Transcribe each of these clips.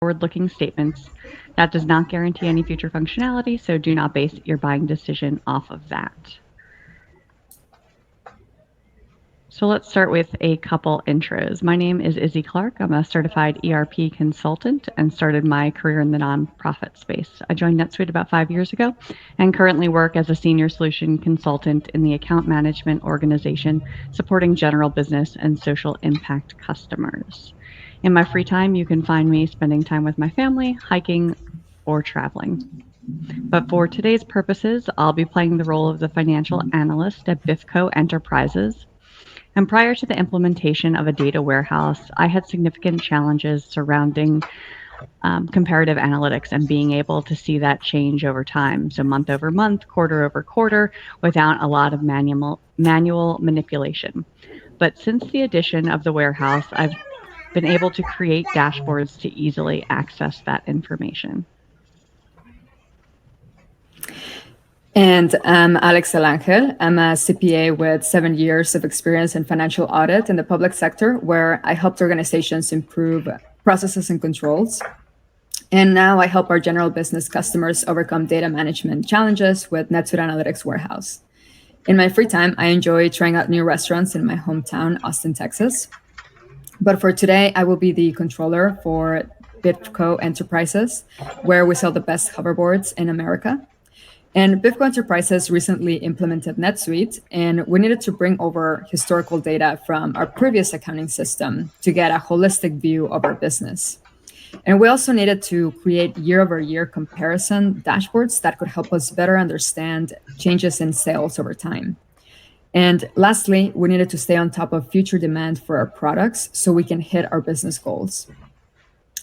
forward-looking statements. That does not guarantee any future functionality, so do not base your buying decision off of that. So let's start with a couple intros. My name is Izzy Clark. I'm a certified ERP consultant and started my career in the nonprofit space. I joined Netsuite about 5 years ago and currently work as a senior solution consultant in the account management organization supporting general business and social impact customers. In my free time, you can find me spending time with my family, hiking, or traveling. But for today's purposes, I'll be playing the role of the financial analyst at BIFCO Enterprises. And prior to the implementation of a data warehouse, I had significant challenges surrounding comparative analytics and being able to see that change over time. So month over month, quarter over quarter, without a lot of manual manipulation. But since the addition of the warehouse, I've been able to create dashboards to easily access that information. And I'm Alex Alangel. I'm a CPA with 7 years of experience in financial audit in the public sector, where I helped organizations improve processes and controls. And now I help our general business customers overcome data management challenges with NetSuite Analytics Warehouse. In my free time, I enjoy trying out new restaurants in my hometown, Austin, Texas. But for today, I will be the controller for BIFCO Enterprises, where we sell the best hoverboards in America. And BIFCO Enterprises recently implemented NetSuite, and we needed to bring over historical data from our previous accounting system to get a holistic view of our business. And we also needed to create year-over-year comparison dashboards that could help us better understand changes in sales over time. And lastly, we needed to stay on top of future demand for our products so we can hit our business goals.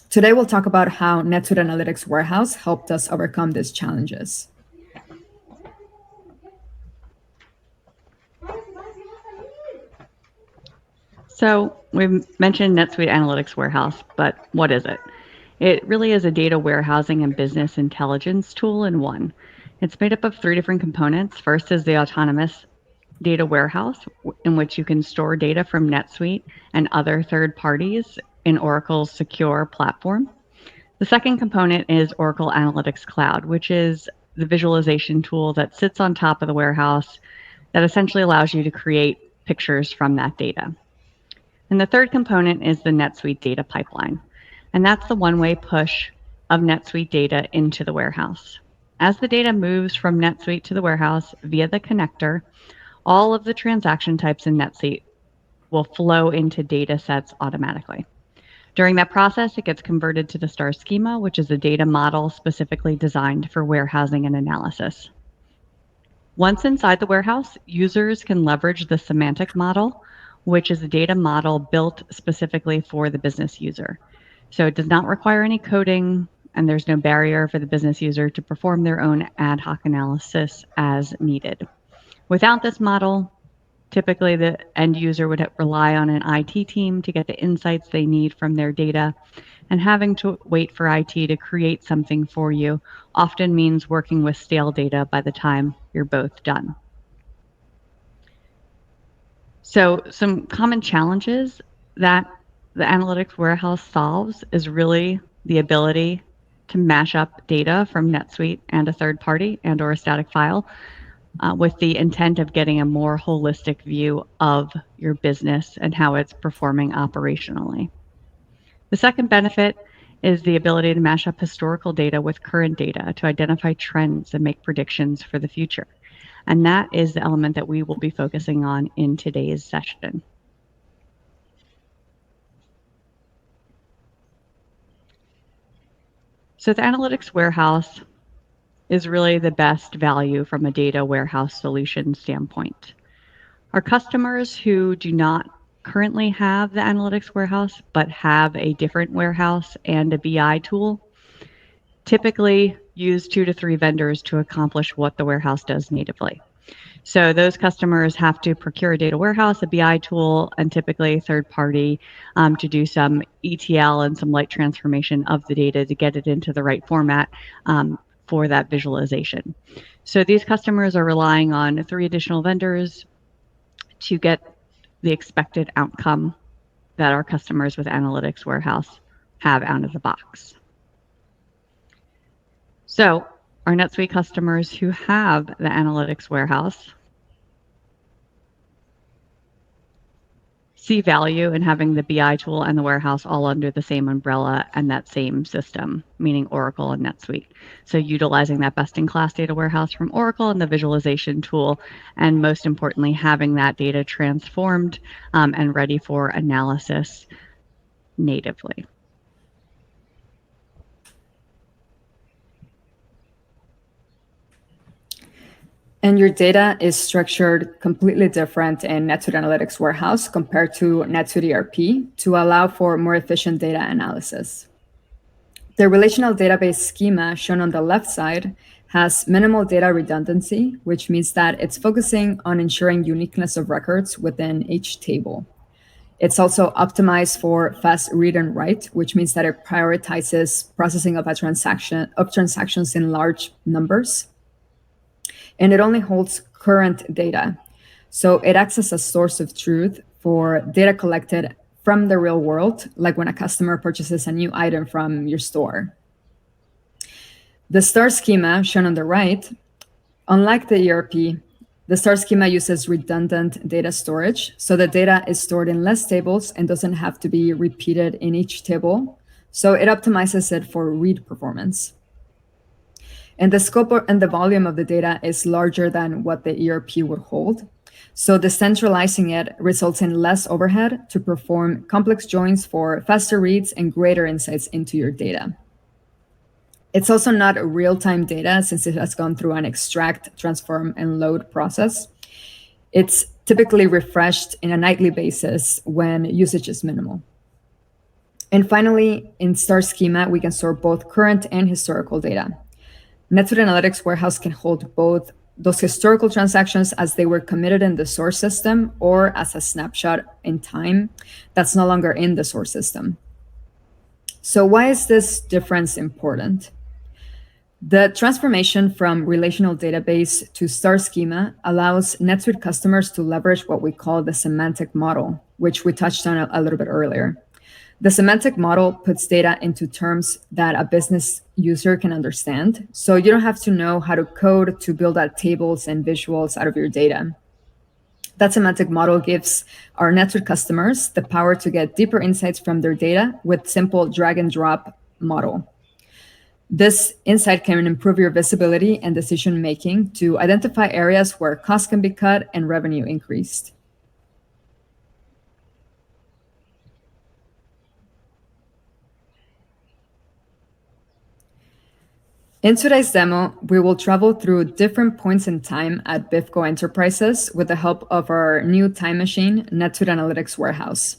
Today, we'll talk about how NetSuite Analytics Warehouse helped us overcome these challenges. So we've mentioned NetSuite Analytics Warehouse, but what is it? It really is a data warehousing and business intelligence tool in one. It's made up of 3 different components. First is the autonomous data warehouse, in which you can store data from NetSuite and other third parties in Oracle's secure platform. The second component is Oracle Analytics Cloud, which is the visualization tool that sits on top of the warehouse that essentially allows you to create pictures from that data. And the third component is the NetSuite data pipeline. And that's the one-way push of NetSuite data into the warehouse. As the data moves from NetSuite to the warehouse via the connector, all of the transaction types in NetSuite will flow into data sets automatically. During that process, it gets converted to the star schema, which is a data model specifically designed for warehousing and analysis. Once inside the warehouse, users can leverage the semantic model, which is a data model built specifically for the business user. So it does not require any coding, and there's no barrier for the business user to perform their own ad hoc analysis as needed. Without this model, typically the end user would rely on an IT team to get the insights they need from their data, and having to wait for IT to create something for you often means working with stale data by the time you're both done. So some common challenges that the analytics warehouse solves is really the ability to mash up data from NetSuite and a third party and or a static file with the intent of getting a more holistic view of your business and how it's performing operationally. The second benefit is the ability to mash up historical data with current data to identify trends and make predictions for the future. And that is the element that we will be focusing on in today's session. So the analytics warehouse is really the best value from a data warehouse solution standpoint. Our customers who do not currently have the analytics warehouse, but have a different warehouse and a BI tool, typically use 2 to 3 vendors to accomplish what the warehouse does natively. So those customers have to procure a data warehouse, a BI tool, and typically a third party to do some ETL and some light transformation of the data to get it into the right format for that visualization. So these customers are relying on 3 additional vendors to get the expected outcome that our customers with Analytics Warehouse have out of the box. So, our NetSuite customers who have the analytics warehouse see value in having the BI tool and the warehouse all under the same umbrella and that same system, meaning Oracle and NetSuite. So utilizing that best-in-class data warehouse from Oracle and the visualization tool, and most importantly, having that data transformed and ready for analysis natively. And your data is structured completely different in NetSuite Analytics Warehouse compared to NetSuite ERP to allow for more efficient data analysis. The relational database schema shown on the left side has minimal data redundancy, which means that it's focusing on ensuring uniqueness of records within each table. It's also optimized for fast read and write, which means that it prioritizes processing of transactions in large numbers. And it only holds current data. So it acts as a source of truth for data collected from the real world, like when a customer purchases a new item from your store. The star schema shown on the right, unlike the ERP, the star schema uses redundant data storage, so the data is stored in less tables and doesn't have to be repeated in each table. So it optimizes it for read performance. And the scope and the volume of the data is larger than what the ERP would hold. So decentralizing it results in less overhead to perform complex joins for faster reads and greater insights into your data. It's also not real-time data since it has gone through an extract, transform, and load process. It's typically refreshed in a nightly basis when usage is minimal. And finally, in Star Schema, we can store both current and historical data. NetSuite Analytics Warehouse can hold both those historical transactions as they were committed in the source system or as a snapshot in time that's no longer in the source system. So why is this difference important? The transformation from relational database to star schema allows NetSuite customers to leverage what we call the semantic model, which we touched on a little bit earlier. The semantic model puts data into terms that a business user can understand. So you don't have to know how to code to build out tables and visuals out of your data. That semantic model gives our NetSuite customers the power to get deeper insights from their data with simple drag and drop model. This insight can improve your visibility and decision making to identify areas where costs can be cut and revenue increased. In today's demo, we will travel through different points in time at BIFCO Enterprises with the help of our new time machine, NetSuite Analytics Warehouse.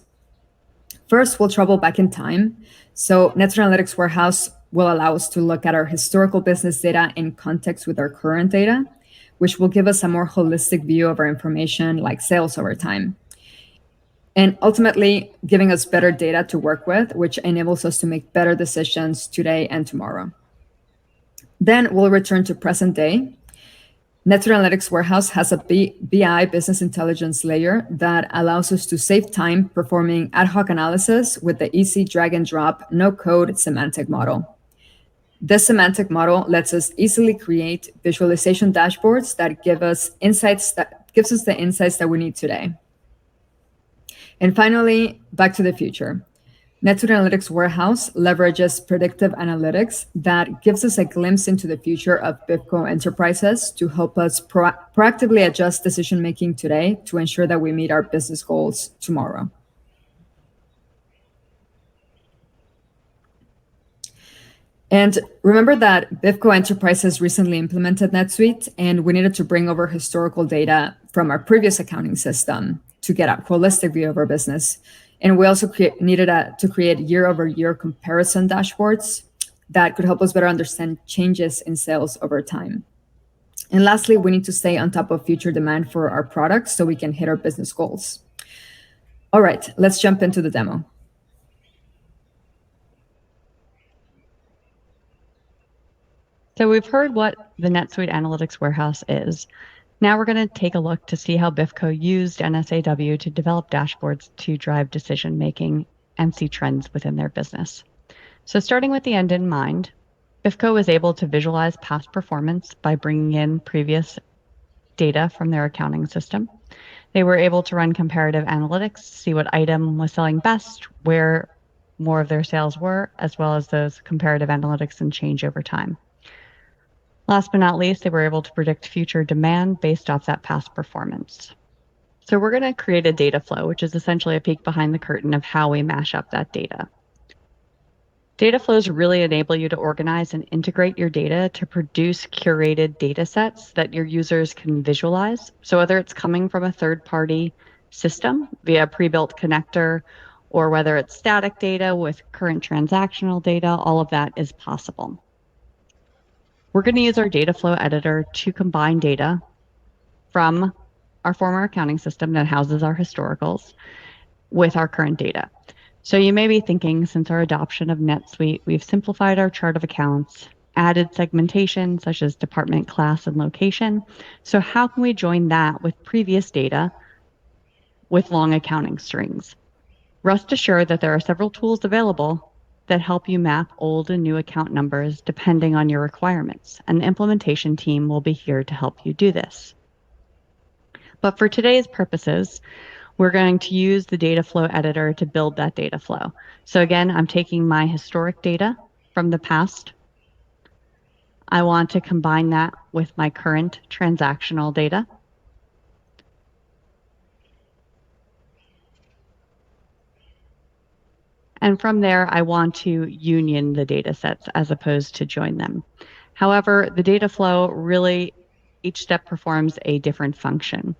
First, we'll travel back in time. So NetSuite Analytics Warehouse will allow us to look at our historical business data in context with our current data, which will give us a more holistic view of our information like sales over time. And ultimately, giving us better data to work with, which enables us to make better decisions today and tomorrow. Then we'll return to present day. NetSuite Analytics Warehouse has a BI business intelligence layer that allows us to save time performing ad hoc analysis with the easy drag and drop, no code semantic model. This semantic model lets us easily create visualization dashboards that gives us the insights that we need today. And finally, back to the future. NetSuite Analytics Warehouse leverages predictive analytics that gives us a glimpse into the future of BIFCO Enterprises to help us proactively adjust decision-making today to ensure that we meet our business goals tomorrow. And remember that BIFCO Enterprises recently implemented NetSuite, and we needed to bring over historical data from our previous accounting system to get a holistic view of our business. And we also needed to create year-over-year comparison dashboards that could help us better understand changes in sales over time. And lastly, we need to stay on top of future demand for our products so we can hit our business goals. All right, let's jump into the demo. So we've heard what the NetSuite Analytics Warehouse is. Now we're going to take a look to see how BIFCO used NSAW to develop dashboards to drive decision-making and see trends within their business. So starting with the end in mind, BIFCO was able to visualize past performance by bringing in previous data from their accounting system. They were able to run comparative analytics, see what item was selling best, where more of their sales were, as well as those comparative analytics and change over time. Last but not least, they were able to predict future demand based off that past performance. So we're going to create a data flow, which is essentially a peek behind the curtain of how we mash up that data. Data flows really enable you to organize and integrate your data to produce curated data sets that your users can visualize. So whether it's coming from a third-party system via a pre-built connector, or whether it's static data with current transactional data, all of that is possible. We're going to use our data flow editor to combine data from our former accounting system that houses our historicals with our current data. So you may be thinking, since our adoption of NetSuite, we've simplified our chart of accounts, added segmentation such as department, class, and location. So how can we join that with previous data with long accounting strings? Rest assured that there are several tools available that help you map old and new account numbers depending on your requirements, and the implementation team will be here to help you do this. But for today's purposes, we're going to use the data flow editor to build that data flow. So again, I'm taking my historic data from the past. I want to combine that with my current transactional data. And from there, I want to union the data sets as opposed to join them. However, the data flow really, each step performs a different function.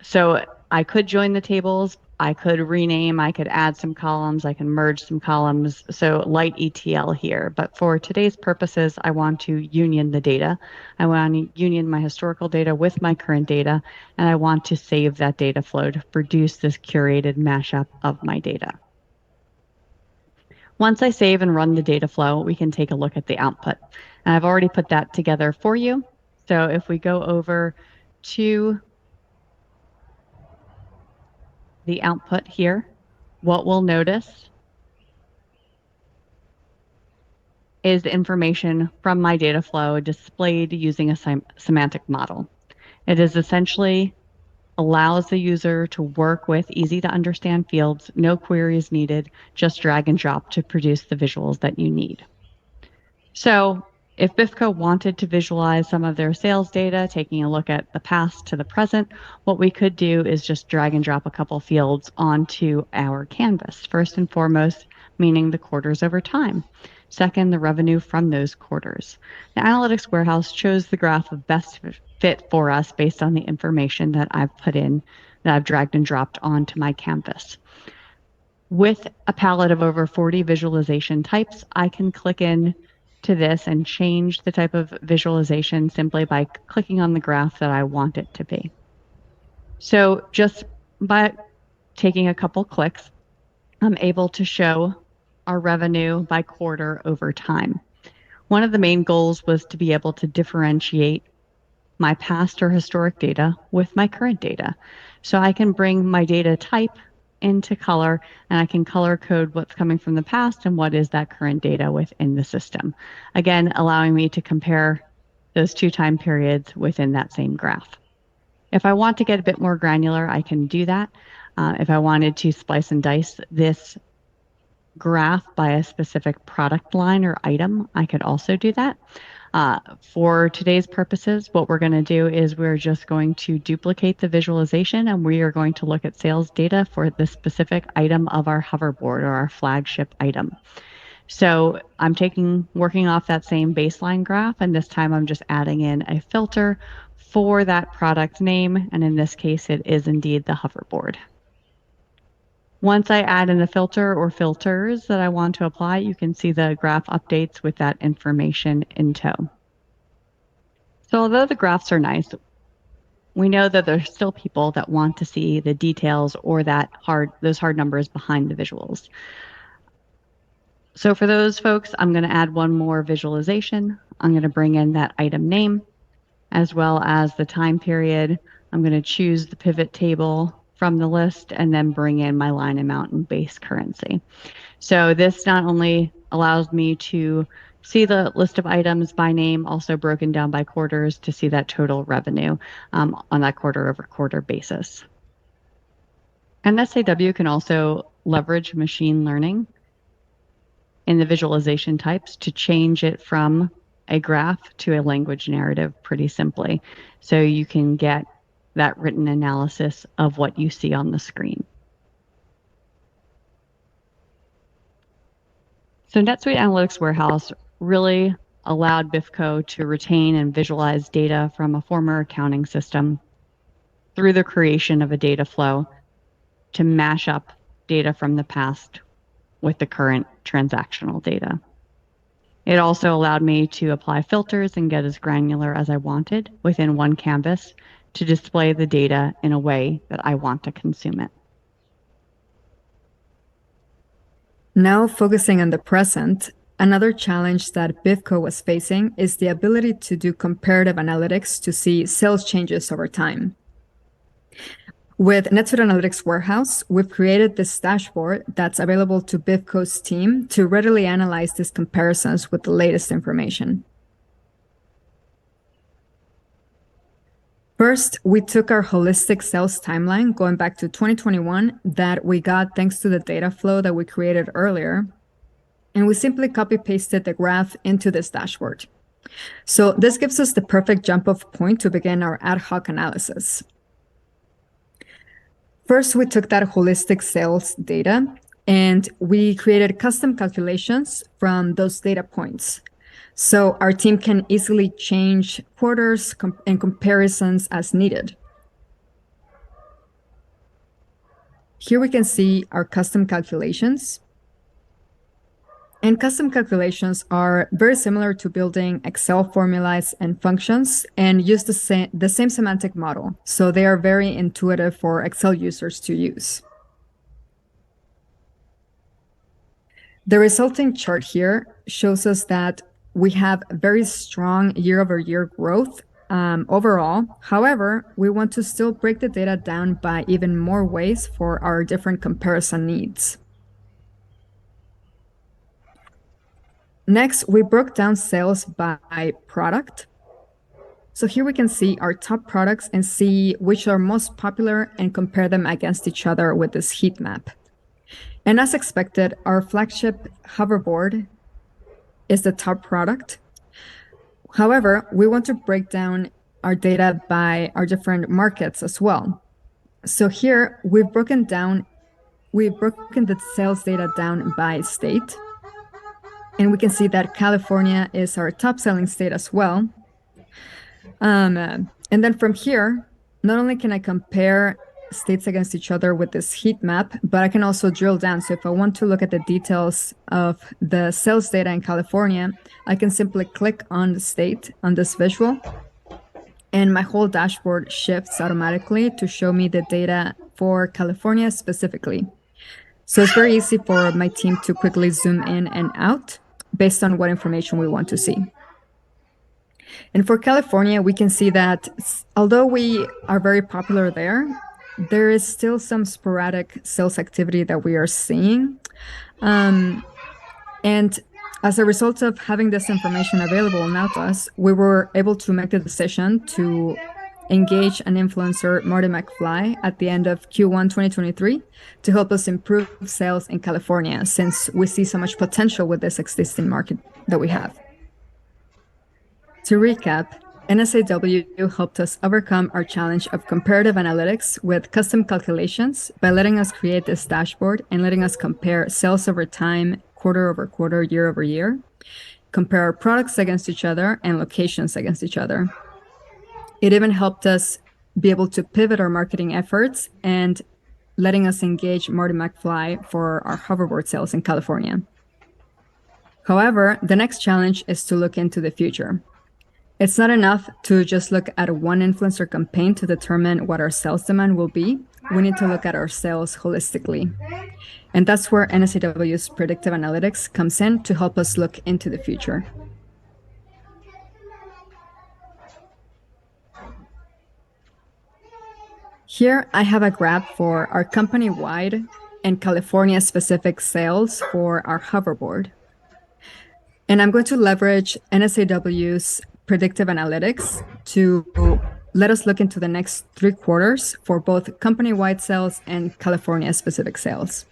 So I could join the tables, I could rename, I could add some columns, I can merge some columns. So light ETL here, but for today's purposes, I want to union the data. I want to union my historical data with my current data, and I want to save that data flow to produce this curated mashup of my data. Once I save and run the data flow, we can take a look at the output. And I've already put that together for you. So if we go over to the output here, what we'll notice is the information from my data flow displayed using a semantic model. It is essentially allows the user to work with easy to understand fields, no queries needed, just drag and drop to produce the visuals that you need. So if BIFCO wanted to visualize some of their sales data, taking a look at the past to the present, what we could do is just drag and drop a couple fields onto our canvas. First and foremost, meaning the quarters over time. Second, the revenue from those quarters. The Analytics Warehouse chose the graph of best fit for us based on the information that I've put in, that I've dragged and dropped onto my canvas. With a palette of over 40 visualization types, I can click in to this and change the type of visualization simply by clicking on the graph that I want it to be. So just by taking a couple clicks, I'm able to show our revenue by quarter over time. One of the main goals was to be able to differentiate my past or historic data with my current data. So I can bring my data type into color, and I can color code what's coming from the past and what is that current data within the system. Again, allowing me to compare those two time periods within that same graph. If I want to get a bit more granular, I can do that. If I wanted to splice and dice this graph by a specific product line or item, I could also do that. For today's purposes, what we're going to do is we're just going to duplicate the visualization, and we are going to look at sales data for the specific item of our hoverboard or our flagship item. So I'm working off that same baseline graph, and this time I'm just adding in a filter for that product name, and in this case, it is indeed the hoverboard. Once I add in a filter or filters that I want to apply, you can see the graph updates with that information in tow. So although the graphs are nice, we know that there's still people that want to see the details or those hard numbers behind the visuals. So for those folks, I'm going to add one more visualization. I'm going to bring in that item name as well as the time period. I'm going to choose the pivot table from the list and then bring in my line amount and base currency. So this not only allows me to see the list of items by name, also broken down by quarters to see that total revenue on that quarter-over-quarter basis. And SAW can also leverage machine learning in the visualization types to change it from a graph to a language narrative pretty simply. So you can get that written analysis of what you see on the screen. So NetSuite Analytics Warehouse really allowed BIFCO to retain and visualize data from a former accounting system through the creation of a data flow to mash up data from the past with the current transactional data. It also allowed me to apply filters and get as granular as I wanted within one canvas to display the data in a way that I want to consume it. Now focusing on the present, another challenge that BIFCO was facing is the ability to do comparative analytics to see sales changes over time. With NetSuite Analytics Warehouse, we've created this dashboard that's available to BIFCO's team to readily analyze these comparisons with the latest information. First, we took our holistic sales timeline going back to 2021 that we got thanks to the data flow that we created earlier, and we simply copy-pasted the graph into this dashboard. So this gives us the perfect jump-off point to begin our ad hoc analysis. First, we took that holistic sales data and we created custom calculations from those data points. So our team can easily change quarters and comparisons as needed. Here we can see our custom calculations. And custom calculations are very similar to building Excel formulas and functions and use the same semantic model. So they are very intuitive for Excel users to use. The resulting chart here shows us that we have very strong year-over-year growth overall. However, we want to still break the data down by even more ways for our different comparison needs. Next, we broke down sales by product. So here we can see our top products and see which are most popular and compare them against each other with this heat map. And as expected, our flagship hoverboard is the top product. However, we want to break down our data by our different markets as well. So here we've broken the sales data down by state. And we can see that California is our top selling state as well. And then from here, not only can I compare states against each other with this heat map, but I can also drill down. So if I want to look at the details of the sales data in California, I can simply click on the state on this visual, and my whole dashboard shifts automatically to show me the data for California specifically. So it's very easy for my team to quickly zoom in and out based on what information we want to see. And for California, we can see that although we are very popular there is still some sporadic sales activity that we are seeing. And as a result of having this information available now to us, we were able to make the decision to engage an influencer, Marty McFly, at the end of Q1 2023 to help us improve sales in California, since we see so much potential with this existing market that we have. To recap, NSAW helped us overcome our challenge of comparative analytics with custom calculations by letting us create this dashboard and letting us compare sales over time, quarter over quarter, year over year, compare our products against each other and locations against each other. It even helped us be able to pivot our marketing efforts and letting us engage Marty McFly for our hoverboard sales in California. However, the next challenge is to look into the future. It's not enough to just look at one influencer campaign to determine what our sales demand will be. We need to look at our sales holistically. And that's where NSAW's predictive analytics comes in to help us look into the future. Here I have a graph for our company-wide and California-specific sales for our hoverboard. And I'm going to leverage NSAW's predictive analytics to let us look into the next 3 quarters for both company-wide sales and California-specific sales.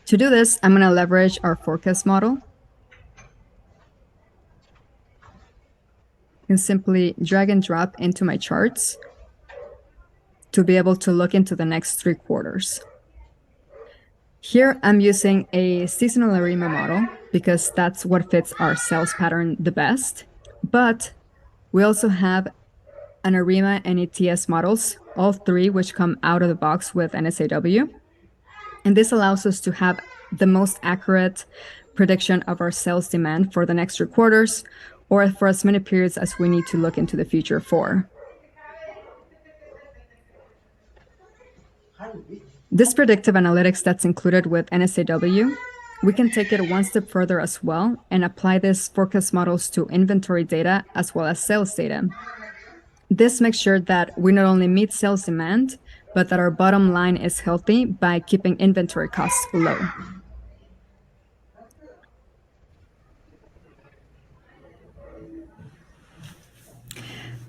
To do this, I'm going to leverage our forecast model. And simply drag and drop into my charts to be able to look into the next 3 quarters. Here, I'm using a seasonal ARIMA model because that's what fits our sales pattern the best. But we also have an ARIMA and ETS models, all 3 which come out of the box with NSAW. And this allows us to have the most accurate prediction of our sales demand for the next 3 quarters, or for as many periods as we need to look into the future for. This predictive analytics that's included with NSAW, we can take it one step further as well and apply these forecast models to inventory data as well as sales data. This makes sure that we not only meet sales demand, but that our bottom line is healthy by keeping inventory costs low.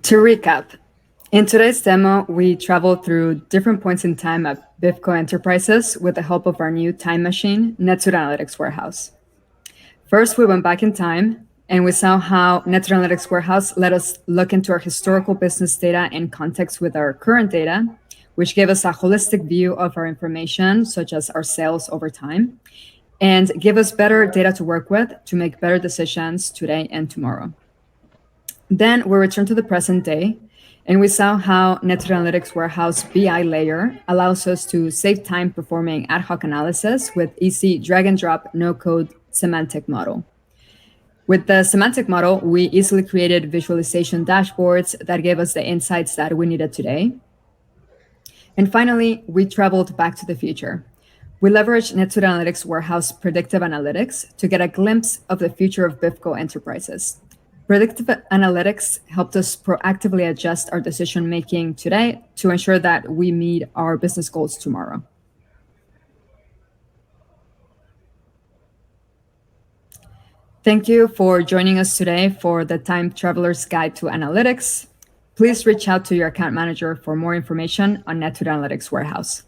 To recap, in today's demo, we traveled through different points in time at BIFCO Enterprises with the help of our new time machine, Netsuite Analytics Warehouse. First, we went back in time and we saw how Netsuite Analytics Warehouse let us look into our historical business data in context with our current data, which gave us a holistic view of our information, such as our sales over time, and give us better data to work with to make better decisions today and tomorrow. Then we returned to the present day, and we saw how Netsuite Analytics Warehouse BI layer allows us to save time performing ad hoc analysis with easy drag and drop, no code semantic model. With the semantic model, we easily created visualization dashboards that gave us the insights that we needed today. And finally, we traveled back to the future. We leveraged Netsuite Analytics Warehouse predictive analytics to get a glimpse of the future of BIFCO Enterprises. Predictive analytics helped us proactively adjust our decision-making today to ensure that we meet our business goals tomorrow. Thank you for joining us today for the Time Traveler's Guide to Analytics. Please reach out to your account manager for more information on Netsuite Analytics Warehouse.